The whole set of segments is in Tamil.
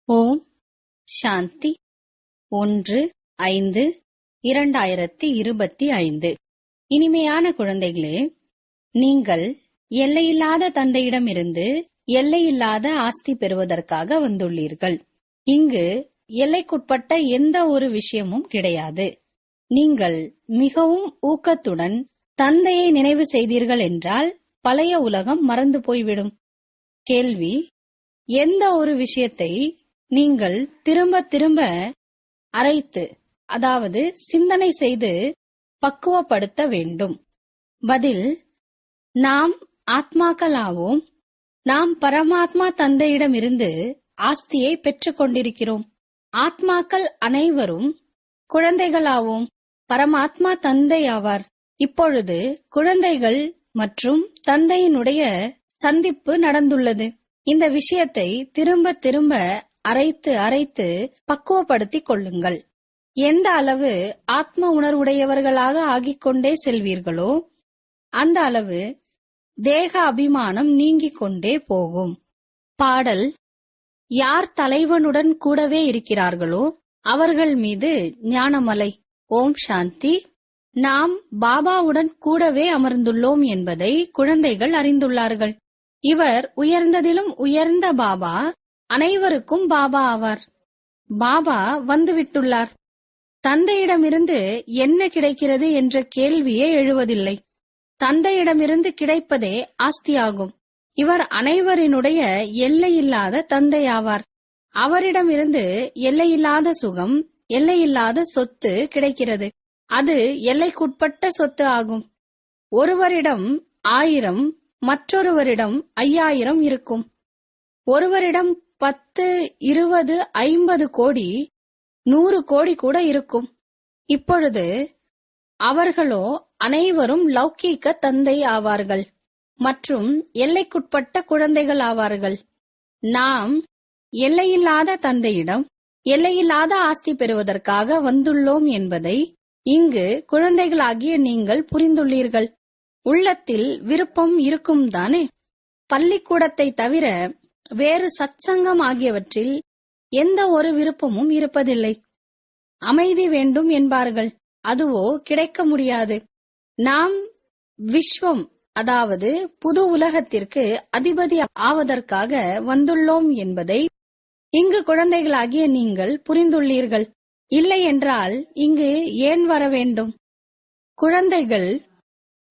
ஓம் சாந்தி 1-5-2025. இனிமையான குழந்தைகளே, நீங்கள் எல்லையில்லாத தந்தையிடமிருந்து எல்லையில்லாத ஆஸ்தி பெறுவதற்காக வந்துள்ளீர்கள். இங்கு எல்லைக்குட்பட்ட எந்த ஒரு விஷயமும் கிடையாது. நீங்கள் மிகவும் ஊக்கத்துடன் தந்தையை நினைவு செய்தீர்கள் என்றால் பழைய உலகம் மறந்து போய்விடும். கேள்வி: எந்த ஒரு விஷயத்தை நீங்கள் திரும்ப திரும்ப அரைத்து, அதாவது சிந்தனை செய்து பக்குவப்படுத்த வேண்டும்? பதில்: நாம் ஆத்மாக்களாவோம். நாம் பரமாத்மா தந்தையிடமிருந்து ஆஸ்தியை பெற்றுக் கொண்டிருக்கிறோம். ஆத்மாக்கள் அனைவரும் குழந்தைகளாவோம். பரமாத்மா தந்தை ஆவார். இப்பொழுது குழந்தைகள் மற்றும் தந்தையினுடைய சந்திப்பு நடந்துள்ளது. இந்த விஷயத்தை திரும்ப திரும்ப அரைத்து அரைத்து பக்குவப்படுத்திக் கொள்ளுங்கள். எந்த அளவு ஆத்ம உணர்வுடையவர்களாக ஆகிக்கொண்டே செல்வீர்களோ அந்த அளவு தேக அபிமானம் நீங்கிக் கொண்டே போகும். பாடல்: யார் தலைவனுடன் கூடவே இருக்கிறார்களோ அவர்கள் மீது ஞானமலை. ஓம் சாந்தி. நாம் பாபாவுடன் கூடவே அமர்ந்துள்ளோம் என்பதை குழந்தைகள் அறிந்துள்ளார்கள். இவர் உயர்ந்ததிலும் உயர்ந்த பாபா, அனைவருக்கும் பாபா ஆவார். பாபா வந்துவிட்டுள்ளார். தந்தையிடமிருந்து என்ன கிடைக்கிறது என்ற கேள்வியே எழுவதில்லை. தந்தையிடமிருந்து கிடைப்பதே ஆஸ்தியாகும். இவர் அனைவரினுடைய எல்லையில்லாத தந்தை ஆவார். அவரிடமிருந்து எல்லையில்லாத சுகம், எல்லையில்லாத சொத்து கிடைக்கிறது. அது எல்லைக்குட்பட்ட சொத்து ஆகும். ஒருவரிடம் 1000, மற்றொருவரிடம் 5000 இருக்கும். ஒருவரிடம் 10, 20, 50 கோடி, 100 கோடி கூட இருக்கும். இப்பொழுது அவர்களோ அனைவரும் லௌகீக தந்தை ஆவார்கள் மற்றும் எல்லைக்குட்பட்ட குழந்தைகள் ஆவார்கள். நாம் எல்லையில்லாத தந்தையிடம் எல்லையில்லாத ஆஸ்தி பெறுவதற்காக வந்துள்ளோம் என்பதை இங்கு குழந்தைகளாகிய நீங்கள் புரிந்துள்ளீர்கள். உள்ளத்தில் விருப்பம் இருக்கும் தானே? பள்ளிக்கூடத்தை தவிர வேறு சத்சங்கம் ஆகியவற்றில் எந்த ஒரு விருப்பமும் இருப்பதில்லை. அமைதி வேண்டும் என்பார்கள். அதுவோ கிடைக்க முடியாது. நாம் விஸ்வம், அதாவது புது உலகத்திற்கு அதிபதி ஆவதற்காக வந்துள்ளோம் என்பதை இங்கு குழந்தைகளாகிய நீங்கள் புரிந்துள்ளீர்கள். இல்லை என்றால் இங்கு ஏன் வர வேண்டும்? குழந்தைகள்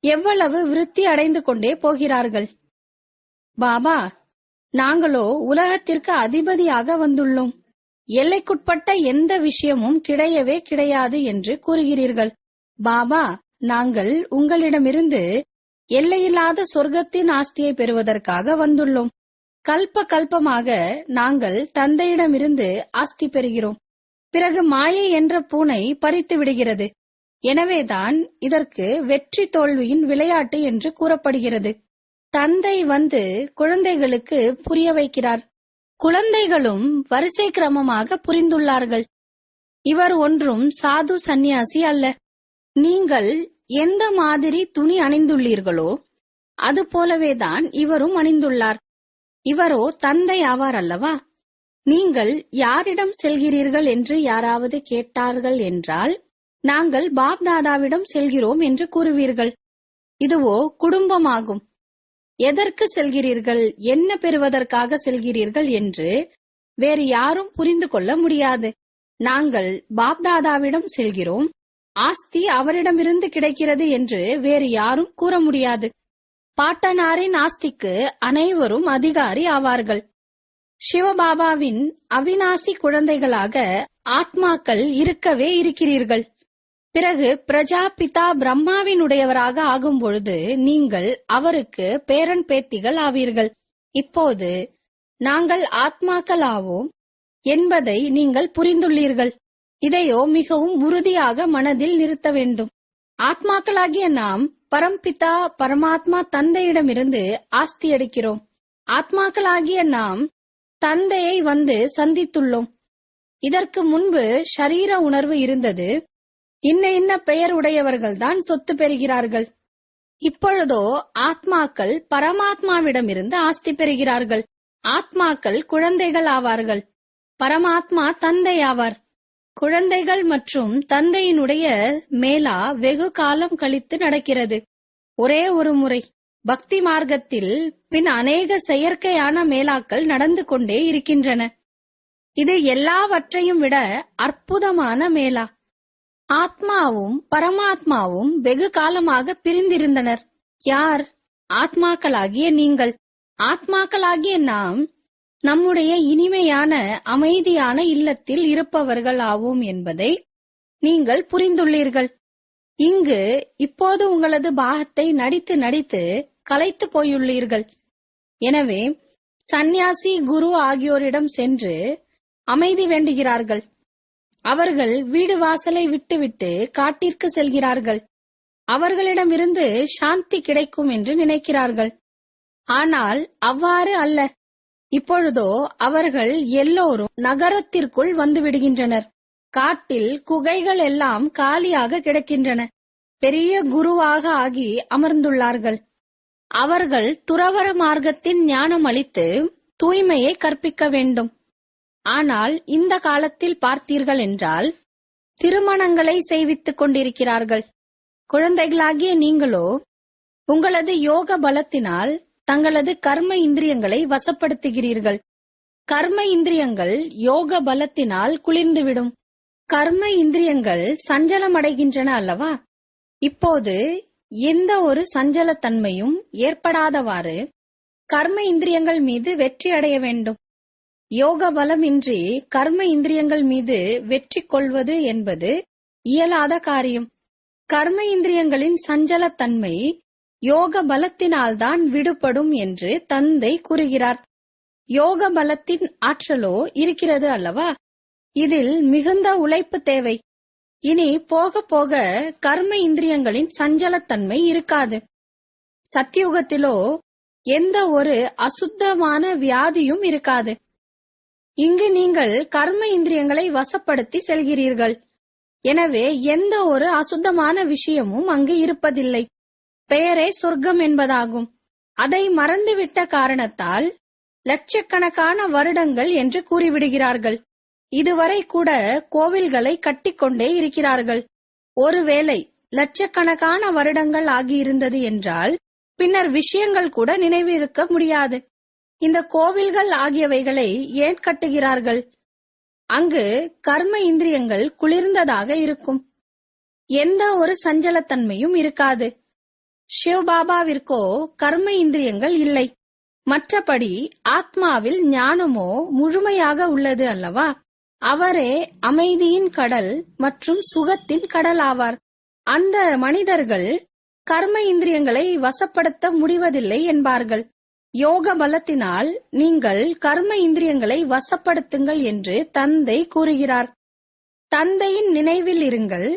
எவ்வளவு விருத்தி அடைந்து கொண்டே போகிறார்கள். பாபா, நாங்களோ உலகத்திற்கு அதிபதியாக வந்துள்ளோம். எல்லைக்குட்பட்ட எந்த விஷயமும் கிடையவே கிடையாது என்று கூறுகிறீர்கள். பாபா, நாங்கள் உங்களிடமிருந்து எல்லையில்லாத சொர்க்கத்தின் ஆஸ்தியை பெறுவதற்காக வந்துள்ளோம். கல்ப கல்பமாக நாங்கள் தந்தையிடமிருந்து ஆஸ்தி பெறுகிறோம். பிறகு மாயை என்ற பூனை பறித்து விடுகிறது. எனவேதான் இதற்கு வெற்றி தோல்வியின் விளையாட்டு என்று கூறப்படுகிறது. தந்தை வந்து குழந்தைகளுக்கு புரிய வைக்கிறார். குழந்தைகளும் வரிசை கிரமமாக புரிந்துள்ளார்கள். இவர் ஒன்றும் சாது சந்நியாசி அல்ல. நீங்கள் எந்த மாதிரி துணி அணிந்துள்ளீர்களோ அது போலவேதான் இவரும் அணிந்துள்ளார். இவரோ தந்தை ஆவார் அல்லவா? நீங்கள் யாரிடம் செல்கிறீர்கள் என்று யாராவது கேட்டார்கள் என்றால், நாங்கள் பாப் தாதாவிடம் செல்கிறோம் என்று கூறுவீர்கள். இதுவோ குடும்பமாகும். எதற்கு செல்கிறீர்கள், என்ன பெறுவதற்காக செல்கிறீர்கள் என்று வேறு யாரும் புரிந்து கொள்ள முடியாது. நாங்கள் பாப் தாதாவிடம் செல்கிறோம், ஆஸ்தி அவரிடமிருந்து கிடைக்கிறது என்று வேறு யாரும் கூற முடியாது. பாட்டனாரின் ஆஸ்திக்கு அனைவரும் அதிகாரி ஆவார்கள். சிவபாபாவின் அவிநாசி குழந்தைகளாக ஆத்மாக்கள் இருக்கவே இருக்கிறீர்கள். பிறகு பிரஜாபிதா பிரம்மாவினுடையவராக ஆகும் பொழுது நீங்கள் அவருக்கு பேரன் பேத்திகள் ஆவீர்கள். இப்போது நாங்கள் ஆத்மாக்கள் ஆவோம் என்பதை நீங்கள் புரிந்துள்ளீர்கள். இதையோ மிகவும் உறுதியாக மனதில் நிறுத்த வேண்டும். ஆத்மாக்களாகிய நாம் பரம்பிதா பரமாத்மா தந்தையிடமிருந்து ஆஸ்தி எடுக்கிறோம். ஆத்மாக்களாகிய நாம் தந்தையை வந்து சந்தித்துள்ளோம். இதற்கு முன்பு ஷரீர உணர்வு இருந்தது. இன்ன பெயர் உடையவர்கள்தான் சொத்து பெறுகிறார்கள். இப்பொழுதோ ஆத்மாக்கள் பரமாத்மாவிடமிருந்து ஆஸ்தி பெறுகிறார்கள். ஆத்மாக்கள் குழந்தைகள் ஆவார்கள். பரமாத்மா தந்தையாவார். குழந்தைகள் மற்றும் தந்தையினுடைய மேலா வெகு காலம் கழித்து நடக்கிறது. ஒரே ஒரு முறை பக்தி மார்க்கத்தில் பின் அநேக செயற்கையான மேலாக்கள் நடந்து கொண்டே இருக்கின்றன. இது எல்லாவற்றையும் விட அற்புதமான மேலா. ஆத்மாவும் பரமாத்மாவும் வெகு காலமாக பிரிந்திருந்தனர். யார்? ஆத்மாக்களாகிய நீங்கள். ஆத்மாக்களாகிய நாம் நம்முடைய இனிமையான அமைதியான இல்லத்தில் இருப்பவர்கள் ஆவோம் என்பதை நீங்கள் புரிந்துள்ளீர்கள். இங்கு இப்போது உங்களது பாகத்தை நடித்து நடித்து களைத்து போயுள்ளீர்கள். எனவே சந்நியாசி, குரு ஆகியோரிடம் சென்று அமைதி வேண்டுகிறார்கள். அவர்கள் வீடு வாசலை விட்டுவிட்டு காட்டிற்கு செல்கிறார்கள். அவர்களிடமிருந்து சாந்தி கிடைக்கும் என்று நினைக்கிறார்கள். ஆனால் அவ்வாறு அல்ல. இப்பொழுதோ அவர்கள் எல்லோரும் நகரத்திற்குள் வந்து விடுகின்றனர். காட்டில் குகைகள் எல்லாம் காலியாக கிடக்கின்றன. பெரிய குருவாக ஆகி அமர்ந்துள்ளார்கள். அவர்கள் துறவற மார்க்கத்தின் ஞானம் அளித்து தூய்மையை கற்பிக்க வேண்டும். ஆனால் இந்த காலத்தில் பார்த்தீர்கள் என்றால் திருமணங்களை செய்வித்துக் கொண்டிருக்கிறார்கள். குழந்தைகளாகிய நீங்களோ உங்களது யோக பலத்தினால் தங்களது கர்ம இந்திரியங்களை வசப்படுத்துகிறீர்கள். கர்ம இந்திரியங்கள் யோக பலத்தினால் குளிர்ந்துவிடும். கர்ம இந்திரியங்கள் சஞ்சலமடைகின்றன அல்லவா? இப்போது எந்த ஒரு சஞ்சலத்தன்மையும் ஏற்படாதவாறு கர்ம இந்திரியங்கள் மீது வெற்றி அடைய வேண்டும். யோக பலமின்றி கர்ம இந்திரியங்கள் மீது வெற்றி கொள்வது என்பது இயலாத காரியம். கர்ம இந்திரியங்களின் சஞ்சலத்தன்மை யோக பலத்தினால்தான் விடுபடும் என்று தந்தை கூறுகிறார். யோக பலத்தின் ஆற்றலோ இருக்கிறது அல்லவா? இதில் மிகுந்த உழைப்பு தேவை. இனி போக போக கர்ம இந்திரியங்களின் சஞ்சலத்தன்மை இருக்காது. சத்தியுகத்திலோ எந்த ஒரு அசுத்தமான வியாதியும் இருக்காது. இங்கு நீங்கள் கர்ம இந்திரியங்களை வசப்படுத்தி செல்கிறீர்கள். எனவே எந்த ஒரு அசுத்தமான விஷயமும் அங்கு இருப்பதில்லை. பெயரே சொர்க்கம் என்பதாகும். அதை மறந்துவிட்ட காரணத்தால் லட்சக்கணக்கான வருடங்கள் என்று கூறிவிடுகிறார்கள். இதுவரை கூட கோவில்களை கட்டிக்கொண்டே இருக்கிறார்கள். ஒருவேளை லட்சக்கணக்கான வருடங்கள் ஆகியிருந்தது என்றால் பின்னர் விஷயங்கள் கூட நினைவிருக்க முடியாது. இந்த கோவில்கள் ஆகியவைகளை ஏன் கட்டுகிறார்கள்? அங்கு கர்ம இந்திரியங்கள் குளிர்ந்ததாக இருக்கும். எந்த ஒரு சஞ்சலத்தன்மையும் இருக்காது. சிவபாபாவிற்கோ கர்ம இந்திரியங்கள் இல்லை. மற்றபடி ஆத்மாவில் ஞானமோ முழுமையாக உள்ளது அல்லவா? அவரே அமைதியின் கடல் மற்றும் சுகத்தின் கடல் ஆவார். அந்த மனிதர்கள் கர்ம இந்திரியங்களை வசப்படுத்த முடிவதில்லை என்பார்கள். யோக பலத்தினால் நீங்கள் கர்ம இந்திரியங்களை வசப்படுத்துங்கள் என்று தந்தை கூறுகிறார். தந்தையின் நினைவில் இருங்கள்.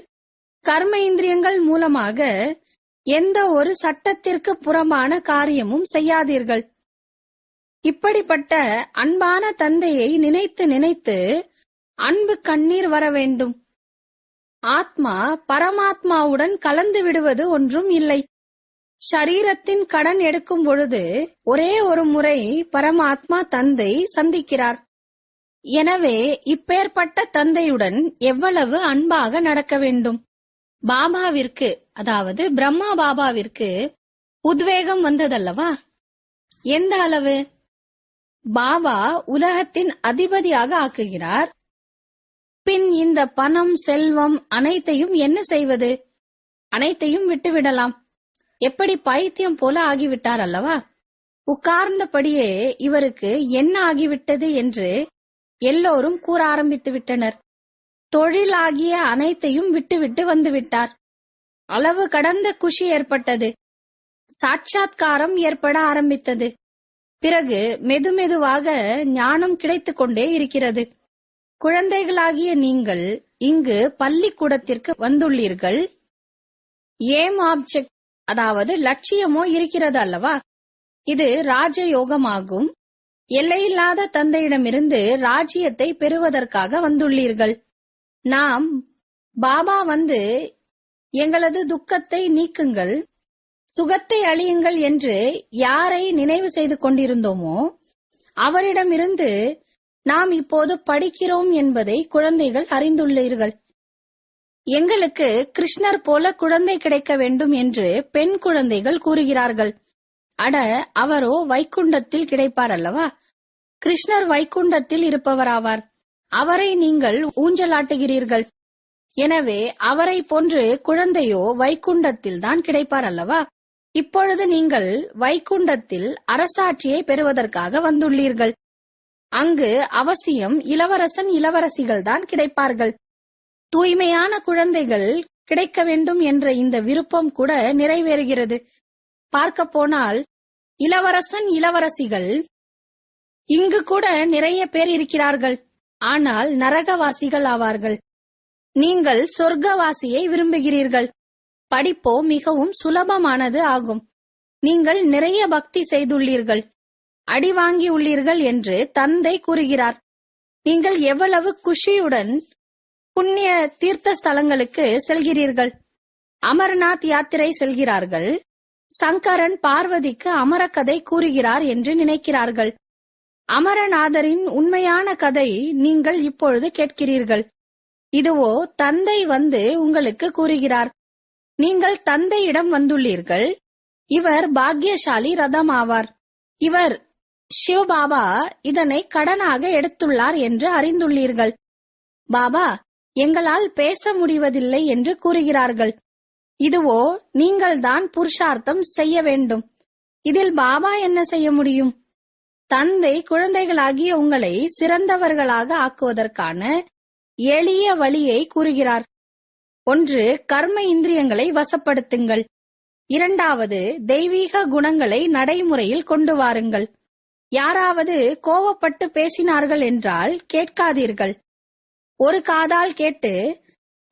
கர்ம இந்திரியங்கள் மூலமாக எந்த ஒரு சட்டத்திற்கு புறம்பான காரியமும் செய்யாதீர்கள். இப்படிப்பட்ட அன்பான தந்தையை நினைத்து நினைத்து அன்பு கண்ணீர் வர வேண்டும். ஆத்மா பரமாத்மாவுடன் கலந்து விடுவது ஒன்றும் இல்லை. ஷரீரத்தின் கடன் எடுக்கும் பொழுது ஒரே ஒரு முறை பரமாத்மா தந்தை சந்திக்கிறார். எனவே இப்பேற்பட்ட தந்தையுடன் எவ்வளவு அன்பாக நடக்க வேண்டும். பாபாவிற்கு, அதாவது பிரம்மா பாபாவிற்கு உத்வேகம் வந்ததல்லவா? எந்த அளவு? பாபா உலகத்தின் அதிபதியாக ஆக்குகிறார். பின் இந்த பணம், செல்வம் அனைத்தையும் என்ன செய்வது? அனைத்தையும் விட்டுவிடலாம். எப்படி பைத்தியம் போல ஆகிவிட்டார் அல்லவா? உட்கார்ந்தபடியே இவருக்கு என்ன ஆகிவிட்டது என்று எல்லோரும் கூற ஆரம்பித்து விட்டனர். தொழிலாகிய அனைத்தையும் விட்டுவிட்டு வந்துவிட்டார். அளவு கடந்த குஷி ஏற்பட்டது. சாட்சாத்காரம் ஏற்பட ஆரம்பித்தது. பிறகு மெதுமெதுவாக ஞானம் கிடைத்துக் கொண்டே இருக்கிறது. குழந்தைகளாகிய நீங்கள் இங்கு பள்ளிக்கூடத்திற்கு வந்துள்ளீர்கள். ஏம் ஆப்ஜெக்ட், அதாவது லட்சியமோ இருக்கிறது அல்லவா? இது ராஜயோகமாகும். எல்லையில்லாத தந்தையிடமிருந்து ராஜ்யத்தை பெறுவதற்காக வந்துள்ளீர்கள். நாம் பாபா வந்து எங்களது துக்கத்தை நீக்குங்கள், சுகத்தை அழியுங்கள் என்று யாரை நினைவு செய்து கொண்டிருந்தோமோ அவரிடமிருந்து நாம் இப்போது படிக்கிறோம் என்பதை குழந்தைகள் அறிந்துள்ளீர்கள். எங்களுக்கு கிருஷ்ணர் போல குழந்தை கிடைக்க வேண்டும் என்று பெண் குழந்தைகள் கூறுகிறார்கள். அட, அவரோ வைகுண்டத்தில் கிடைப்பார் அல்லவா? கிருஷ்ணர் வைகுண்டத்தில் இருப்பவராவார். அவரை நீங்கள் ஊஞ்சலாட்டுகிறீர்கள். எனவே அவரை போன்று குழந்தையோ வைகுண்டத்தில் தான் கிடைப்பார் அல்லவா? இப்பொழுது நீங்கள் வைகுண்டத்தில் அரசாட்சியை பெறுவதற்காக வந்துள்ளீர்கள். அங்கு அவசியம் இளவரசன் இளவரசிகள் தான் கிடைப்பார்கள். தூய்மையான குழந்தைகள் கிடைக்க வேண்டும் என்ற இந்த விருப்பம் கூட நிறைவேறுகிறது. பார்க்க போனால் இளவரசன் இளவரசிகள் இங்கு கூட நிறைய பேர் இருக்கிறார்கள். ஆனால் நரகவாசிகள் ஆவார்கள். நீங்கள் சொர்க்கவாசியை விரும்புகிறீர்கள். படிப்போ மிகவும் சுலபமானது ஆகும். நீங்கள் நிறைய பக்தி செய்துள்ளீர்கள், அடி வாங்கியுள்ளீர்கள் என்று தந்தை கூறுகிறார். நீங்கள் எவ்வளவு குஷியுடன் புண்ணிய தீர்த்த ஸ்தலங்களுக்கு செல்கிறீர்கள். அமர்நாத் யாத்திரை செல்கிறார்கள். சங்கரன் பார்வதிக்கு அமர கதை கூறுகிறார் என்று நினைக்கிறார்கள். அமரநாதரின் உண்மையான கதை நீங்கள் இப்பொழுது கேட்கிறீர்கள். இதுவோ தந்தை வந்து உங்களுக்கு கூறுகிறார். நீங்கள் தந்தையிடம் வந்துள்ளீர்கள். இவர் பாக்யசாலி ரதம் ஆவார். இவர் சிவபாபா இதனை கடனாக எடுத்துள்ளார் என்று அறிந்துள்ளீர்கள். பாபா, எங்களால் பேச முடிவதில்லை என்று கூறுகிறார்கள். இதுவோ நீங்கள்தான் புருஷார்த்தம் செய்ய வேண்டும். இதில் பாபா என்ன செய்ய முடியும்? தந்தை குழந்தைகளாகிய உங்களை சிறந்தவர்களாக ஆக்குவதற்கான எளிய வழியை கூறுகிறார். ஒன்று, கர்ம இந்திரியங்களை வசப்படுத்துங்கள். இரண்டாவது, தெய்வீக குணங்களை நடைமுறையில் கொண்டு வாருங்கள். யாராவது கோவப்பட்டு பேசினார்கள் என்றால் கேட்காதீர்கள். ஒரு காதால் கேட்டு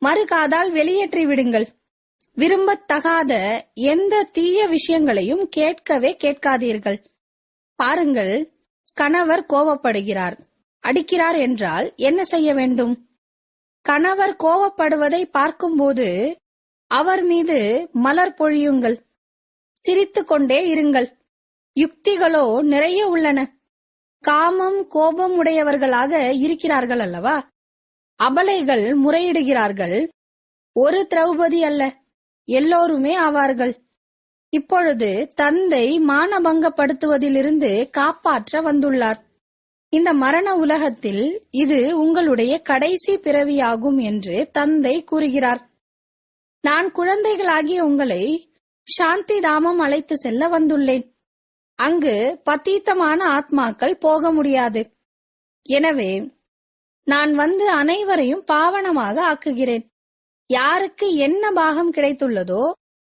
மறு காதால் வெளியேற்றி விடுங்கள். விரும்பத்தகாத எந்த தீய விஷயங்களையும் கேட்கவே கேட்காதீர்கள். பாருங்கள், கணவர் கோவப்படுகிறார், அடிக்கிறார் என்றால் என்ன செய்ய வேண்டும்? கணவர் கோவப்படுவதை பார்க்கும்போது அவர் மீது மலர் பொழியுங்கள். சிரித்துக் கொண்டே இருங்கள். யுக்திகளோ நிறைய உள்ளன. காமம் கோபம் உடையவர்களாக இருக்கிறார்கள் அல்லவா? அபலைகள் முறையிடுகிறார்கள். ஒரு திரௌபதி அல்ல, எல்லோருமே ஆவார்கள். இப்பொழுது தந்தை மானபங்கப்படுத்துவதிலிருந்து காப்பாற்ற வந்துள்ளார். இந்த மரண உலகத்தில் இது உங்களுடைய கடைசி பிறவியாகும் என்று தந்தை கூறுகிறார். நான் குழந்தைகளாகிய உங்களை சாந்தி தாமம் அழைத்து செல்ல வந்துள்ளேன். அங்கு பதீத்தமான ஆத்மாக்கள் போக முடியாது. எனவே நான் வந்து அனைவரையும் பாவனமாக ஆக்குகிறேன். யாருக்கு என்ன பாகம் கிடைத்துள்ளதோ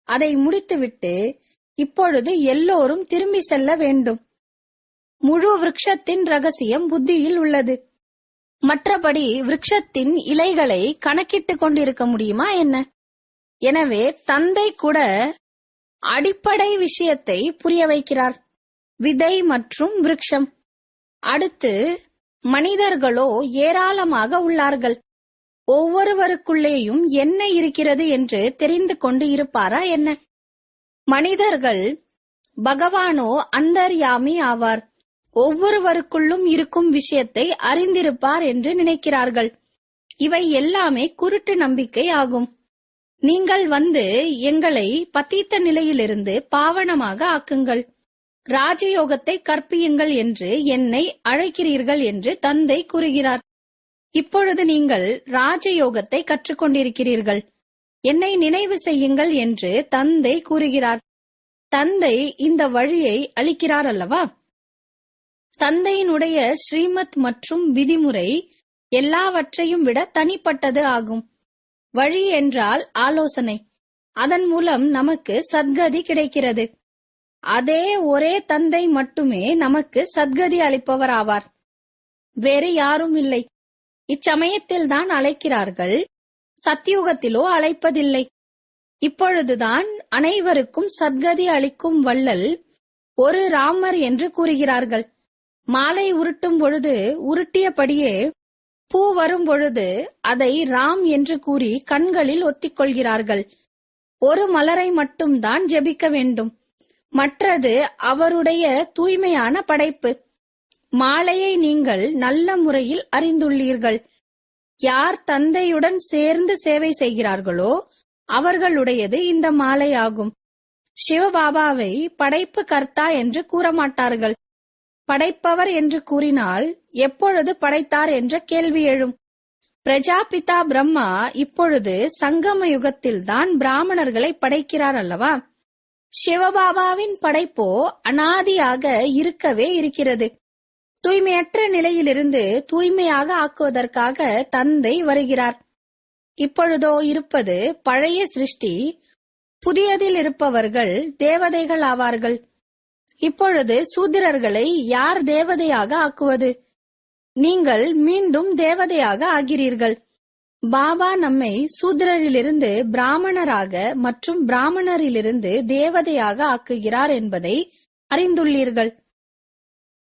அதை முடித்துவிட்டு இப்பொழுது எல்லோரும் திரும்பி செல்ல வேண்டும். முழு விருட்சத்தின் ரகசியம் புத்தியில் உள்ளது. மற்றபடி விருட்சத்தின் இலைகளை கணக்கிட்டுக் கொண்டிருக்க முடியுமா என்ன? எனவே தந்தை கூட அடிப்படை விஷயத்தை புரிய வைக்கிறார். விதை மற்றும் விருட்சம். அடுத்து மனிதர்களோ ஏராளமாக உள்ளார்கள். ஒவ்வொருவருக்குள்ளேயும் என்ன இருக்கிறது என்று தெரிந்து கொண்டு இருப்பாரா என்ன? மனிதர்கள் பகவானோ அந்தர்யாமி ஆவார். ஒவ்வொருவருக்குள்ளும் இருக்கும் விஷயத்தை அறிந்திருப்பார் என்று நினைக்கிறார்கள். இவை எல்லாமே குருட்டு நம்பிக்கை ஆகும். நீங்கள் வந்து எங்களை பதீத்த நிலையிலிருந்து பாவனமாக ஆக்குங்கள், ராஜயோகத்தை கற்பியுங்கள் என்று என்னை அழைக்கிறீர்கள் என்று தந்தை கூறுகிறார். இப்பொழுது நீங்கள் ராஜயோகத்தை கற்றுக்கொண்டிருக்கிறீர்கள். என்னை நினைவு செய்யுங்கள் என்று தந்தை கூறுகிறார். தந்தை இந்த வழியை அளிக்கிறார் அல்லவா? தந்தையினுடைய ஸ்ரீமத் மற்றும் விதிமுறை எல்லாவற்றையும் விட தனிப்பட்டது ஆகும். வழி என்றால் ஆலோசனை. அதன் மூலம் நமக்கு சத்கதி கிடைக்கிறது. அதே ஒரே தந்தை மட்டுமே நமக்கு சத்கதி அளிப்பவர் ஆவார். வேறு யாரும் இல்லை. இச்சமயத்தில்தான் அழைக்கிறார்கள், சத்யுகத்திலோ அழைப்பதில்லை. இப்பொழுதுதான் அனைவருக்கும் சத்கதி அளிக்கும் வள்ளல் ஒரு ராமர் என்று கூறுகிறார்கள். மாலை உருட்டும் பொழுது உருட்டியபடியே பூ வரும் பொழுது அதை ராம் என்று கூறி கண்களில் ஒத்திக்கொள்கிறார்கள். ஒரு மலரை மட்டும்தான் ஜெபிக்க வேண்டும். மற்றது அவருடைய தூய்மையான படைப்பு. மாலையை நீங்கள் நல்ல முறையில் அறிந்துள்ளீர்கள். யார் தந்தையுடன் சேர்ந்து சேவை செய்கிறார்களோ அவர்களுடையது இந்த மாலை ஆகும். சிவபாபாவை படைப்பு கர்த்தா என்று கூறமாட்டார்கள். படைப்பவர் என்று கூறினால் எப்பொழுது படைத்தார் என்ற கேள்வி எழும். பிரஜாபிதா பிரம்மா இப்பொழுது சங்கம யுகத்தில்தான் பிராமணர்களை படைக்கிறார் அல்லவா? சிவபாபாவின் படைப்போ அனாதியாக இருக்கவே இருக்கிறது. தூய்மையற்ற நிலையிலிருந்து தூய்மையாக ஆக்குவதற்காக தந்தை வருகிறார். இப்பொழுதோ இருப்பது பழைய சிருஷ்டி. புதியதில் இருப்பவர்கள் தேவதைகள் ஆவார்கள். இப்பொழுது சூத்திரர்களை யார் தேவதையாக ஆக்குவது? நீங்கள் மீண்டும் தேவதையாக ஆகிறீர்கள். பாபா நம்மை சூத்திரரிலிருந்து பிராமணராக மற்றும் பிராமணரிலிருந்து தேவதையாக ஆக்குகிறார் என்பதை அறிந்துள்ளீர்கள்.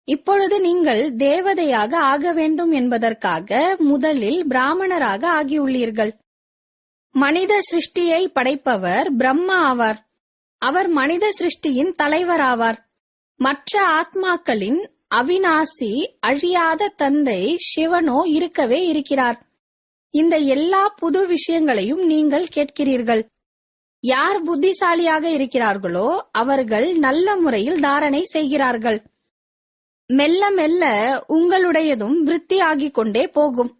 இப்பொழுது நீங்கள் தேவதையாக ஆக வேண்டும் என்பதற்காக முதலில் பிராமணராக ஆகியுள்ளீர்கள். மனித சிருஷ்டியை படைப்பவர் பிரம்மா ஆவார். அவர் மனித சிருஷ்டியின் தலைவராவார். மற்ற ஆத்மாக்களின் அவிநாசி அழியாத தந்தை சிவனோ இருக்கவே இருக்கிறார். இந்த எல்லா புது விஷயங்களையும் நீங்கள் கேட்கிறீர்கள். யார் புத்திசாலியாக இருக்கிறார்களோ அவர்கள் நல்ல முறையில் தாரணை செய்கிறார்கள். மெல்ல மெல்ல உங்களுடையதும் விருத்தியாகிக் கொண்டே போகும்.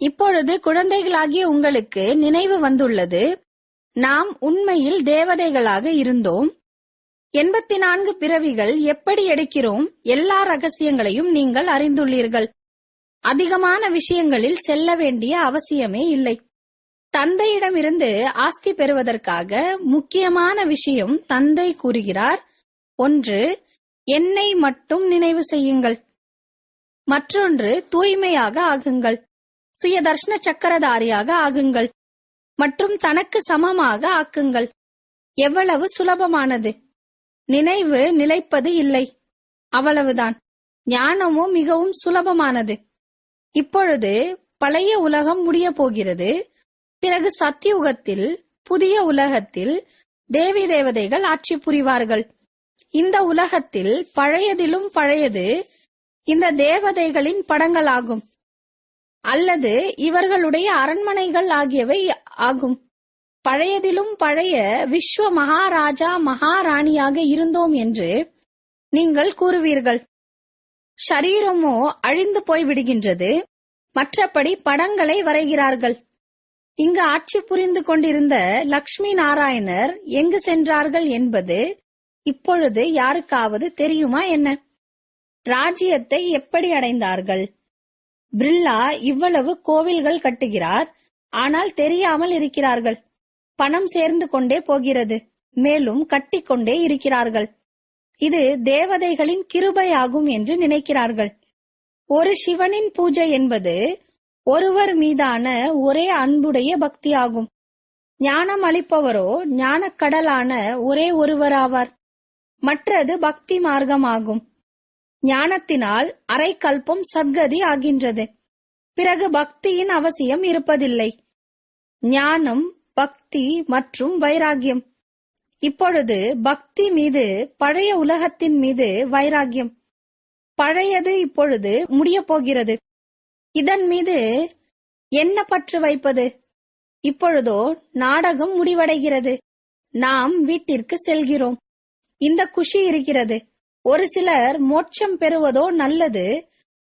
இப்பொழுது குழந்தைகளாகிய உங்களுக்கு நினைவு வந்துள்ளது, நாம் உண்மையில் தேவதைகளாக இருந்தோம். 84 பிறவிகள் எப்படி எடுக்கிறோம், எல்லா ரகசியங்களையும் நீங்கள் அறிந்துள்ளீர்கள். அதிகமான விஷயங்களில் செல்ல வேண்டிய அவசியமே இல்லை. தந்தையிடமிருந்து ஆஸ்தி பெறுவதற்காக முக்கியமான விஷயம் தந்தை கூறுகிறார். ஒன்று, என்னை மட்டும் நினைவு செய்யுங்கள். மற்றொன்று, தூய்மையாக ஆகுங்கள். சுயதர்ஷன சக்கரதாரியாக ஆகுங்கள் மற்றும் தனக்கு சமமாக ஆக்குங்கள். எவ்வளவு சுலபமானது! நினைவு நிலைப்பது இல்லை, அவ்வளவுதான். ஞானமோ மிகவும் சுலபமானது. இப்பொழுது பழைய உலகம் முடிய போகிறது. பிறகு சத்தியுகத்தில் புதிய உலகத்தில் தேவி தேவதைகள் ஆட்சி புரிவார்கள். இந்த உலகத்தில் பழையதிலும் பழையது இந்த தேவதைகளின் படங்களாகும், அல்லது இவர்களுடைய அரண்மனைகள் ஆகியவை ஆகும். பழையதிலும் பழைய விஸ்வ மகாராஜா மகாராணியாக இருந்தோம் என்று நீங்கள் கூறுவீர்கள். ஷரீரமோ அழிந்து போய்விடுகின்றது. மற்றபடி படங்களை வரைகிறார்கள். இங்கு ஆட்சி புரிந்து கொண்டிருந்த லக்ஷ்மி நாராயணர் எங்கு சென்றார்கள் என்பது இப்பொழுது யாருக்காவது தெரியுமா என்ன? ராஜ்யத்தை எப்படி அடைந்தார்கள்? பிர்லா இவ்வளவு கோவில்கள் கட்டுகிறார், ஆனால் தெரியாமல் இருக்கிறார்கள். பணம் சேர்ந்து கொண்டே போகிறது, மேலும் கட்டிக்கொண்டே இருக்கிறார்கள். இது தேவதைகளின் கிருபையாகும் என்று நினைக்கிறார்கள். ஒரு சிவனின் பூஜை என்பது ஒருவர் மீதான ஒரே அன்புடைய பக்தியாகும். ஞானம் அளிப்பவரோ ஞானக்கடலான ஒரே ஒருவராவார். மற்றது பக்தி மார்க்கமாகும். ஞானத்தினால் அரை கல்பம் சத்கதி ஆகின்றது. பிறகு பக்தியின் அவசியம் இருப்பதில்லை. ஞானம், பக்தி மற்றும் வைராகியம். இப்பொழுது பக்தி மீது பழைய உலகத்தின் மீது வைராகியம். பழையது இப்பொழுது முடியப் போகிறது. இதன் மீது என்ன பற்று வைப்பது? இப்பொழுதோ நாடகம் முடிவடைகிறது. நாம் வீட்டிற்கு செல்கிறோம். இந்த குஷி இருக்கிறது. ஒரு சிலர் மோட்சம் பெறுவதோ நல்லது,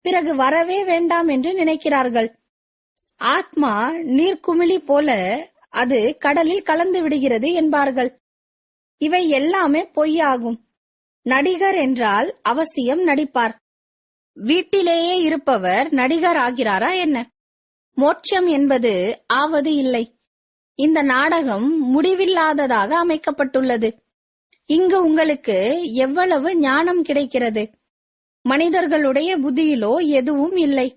பிறகு வரவே வேண்டாம் என்று நினைக்கிறார்கள். ஆத்மா நீர்க்குமிழி போல அது கடலில் கலந்து விடுகிறது என்பார்கள். இவை எல்லாமே பொய்யாகும். நடிகர் என்றால் அவசியம் நடிப்பார். வீட்டிலேயே இருப்பவர் நடிகர் ஆகிறாரா என்ன? மோட்சம் என்பது ஆவது இல்லை. இந்த நாடகம் முடிவில்லாததாக அமைக்கப்பட்டுள்ளது. இங்கு உங்களுக்கு எவ்வளவு ஞானம் கிடைக்கிறது? மனிதர்களுடைய புத்தியிலோ எதுவும் இல்லை.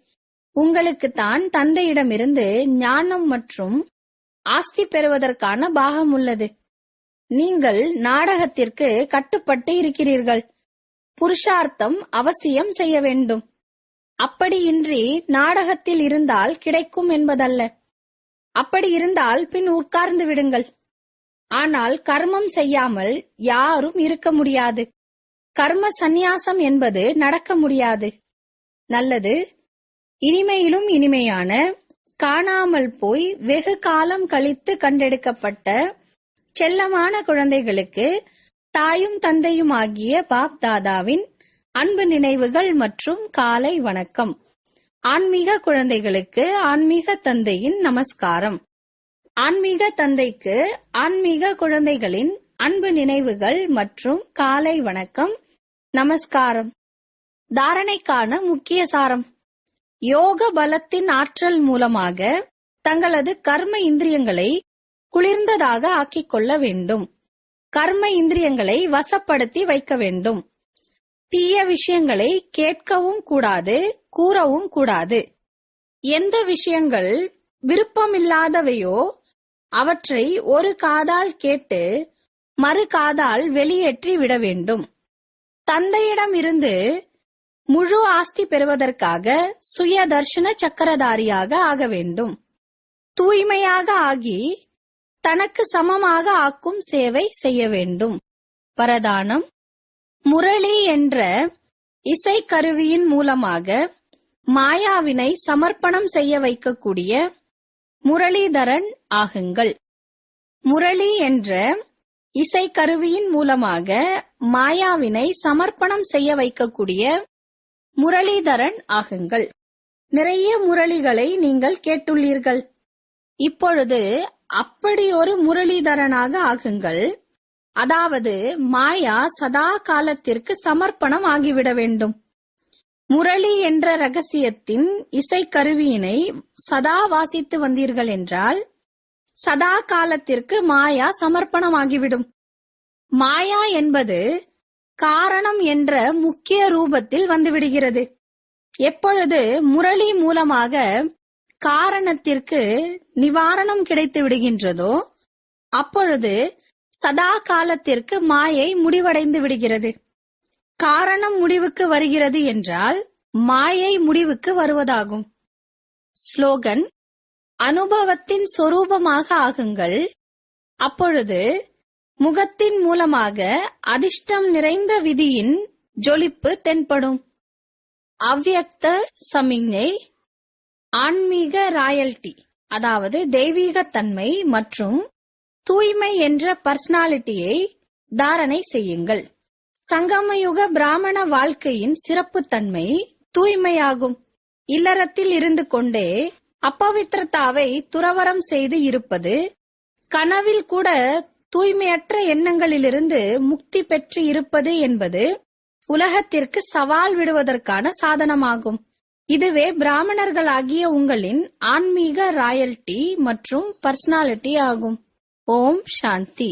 உங்களுக்குத்தான் தந்தையிடமிருந்து ஞானம் மற்றும் ஆஸ்தி பெறுவதற்கான பாகம் உள்ளது. நீங்கள் நாடகத்திற்கு கட்டுப்பட்டு இருக்கிறீர்கள். புருஷார்த்தம் அவசியம் செய்ய வேண்டும். அப்படியின்றி நாடகத்தில் இருந்தால் கிடைக்கும் என்பதல்ல. அப்படி இருந்தால் பின் உட்கார்ந்து விடுங்கள். ஆனால் கர்மம் செய்யாமல் யாரும் இருக்க முடியாது. கர்ம சந்நியாசம் என்பது நடக்க முடியாது. நல்லது. இனிமையிலும் இனிமையான, காணாமல் போய் வெகு காலம் கழித்து கண்டெடுக்கப்பட்ட செல்லமான குழந்தைகளுக்கு தாயும் தந்தையும் ஆகிய பாப் தாதாவின் அன்பு நினைவுகள் மற்றும் காலை வணக்கம். ஆன்மீக குழந்தைகளுக்கு ஆன்மீக தந்தையின் நமஸ்காரம். ஆன்மீக தந்தைக்கு ஆன்மீக குழந்தைகளின் அன்பு நினைவுகள் மற்றும் காலை வணக்கம், நமஸ்காரம். தாரணைக்கான முக்கிய சாரம்: யோக பலத்தின் ஆற்றல் மூலமாக தங்களது கர்ம இந்திரியங்களை குளிர்ந்ததாக ஆக்கிக் கொள்ள வேண்டும். கர்ம இந்திரியங்களை வசப்படுத்தி வைக்க வேண்டும். தீய விஷயங்களை கேட்கவும் கூடாது, கூறவும் கூடாது. எந்த விஷயங்கள் விருப்பமில்லாதவையோ அவற்றை ஒரு காதால் கேட்டு மறு காதால் வெளியேற்றி விட வேண்டும். தந்தையிடம் இருந்து முழு ஆஸ்தி பெறுவதற்காக சுய தர்ஷன சக்கரதாரியாக ஆக வேண்டும். தூய்மையாக ஆகி தனக்கு சமமாக ஆக்கும் சேவை செய்ய வேண்டும். வரதானம்: முரளி என்ற இசைக்கருவியின் மூலமாக மாயாவினை சமர்ப்பணம் செய்ய வைக்கக்கூடிய முரளிதரன் ஆகுங்கள். முரளி என்ற இசைக்கருவியின் மூலமாக மாயாவினை சமர்ப்பணம் செய்ய வைக்கக்கூடிய முரளிதரன் ஆகுங்கள். நிறைய முரளிகளை நீங்கள் கேட்டுள்ளீர்கள். இப்பொழுது அப்படி ஒரு முரளிதரனாக ஆகுங்கள். அதாவது மாயா சதா காலத்திற்கு சமர்ப்பணம் ஆகிவிட வேண்டும். முரளி என்ற ரகசியத்தின் இசைக்கருவியினை சதா வாசித்து வந்தீர்கள் என்றால் சதா காலத்திற்கு மாயா சமர்ப்பணமாகிவிடும். மாயா என்பது காரணம் என்ற முக்கிய ரூபத்தில் வந்துவிடுகிறது. எப்பொழுது முரளி மூலமாக காரணத்திற்கு நிவாரணம் கிடைத்து விடுகின்றதோ அப்பொழுது சதா காலத்திற்கு மாயை முடிவடைந்து விடுகிறது. காரணம் முடிவுக்கு வருகிறது என்றால் மாயை முடிவுக்கு வருவதாகும். ஸ்லோகன்: அனுபவத்தின் சொரூபமாக ஆகுங்கள். அப்பொழுது முகத்தின் மூலமாக அதிர்ஷ்டம் நிறைந்த விதியின் ஜொலிப்பு தென்படும். அவ்யக்த சமிக்ஞை: ஆன்மீக ராயல்டி, அதாவது தெய்வீகத்தன்மை மற்றும் தூய்மை என்ற பர்சனாலிட்டியை தாரணை செய்யுங்கள். சங்கமயுக பிராமண வாழ்க்கையின் சிறப்புத்தன்மை தூய்மையாகும். இல்லறத்தில் இருந்து கொண்டே அப்பவித்திரத்தாவை துறவரம் செய்து இருப்பது, கனவில் கூட தூய்மையற்ற எண்ணங்களிலிருந்து முக்தி பெற்று இருப்பது என்பது உலகத்திற்கு சவால் விடுவதற்கான சாதனமாகும். இதுவே பிராமணர்களாகிய உங்களின் ஆன்மீக ராயல்டி மற்றும் பர்சனாலிட்டி ஆகும். ஓம் சாந்தி.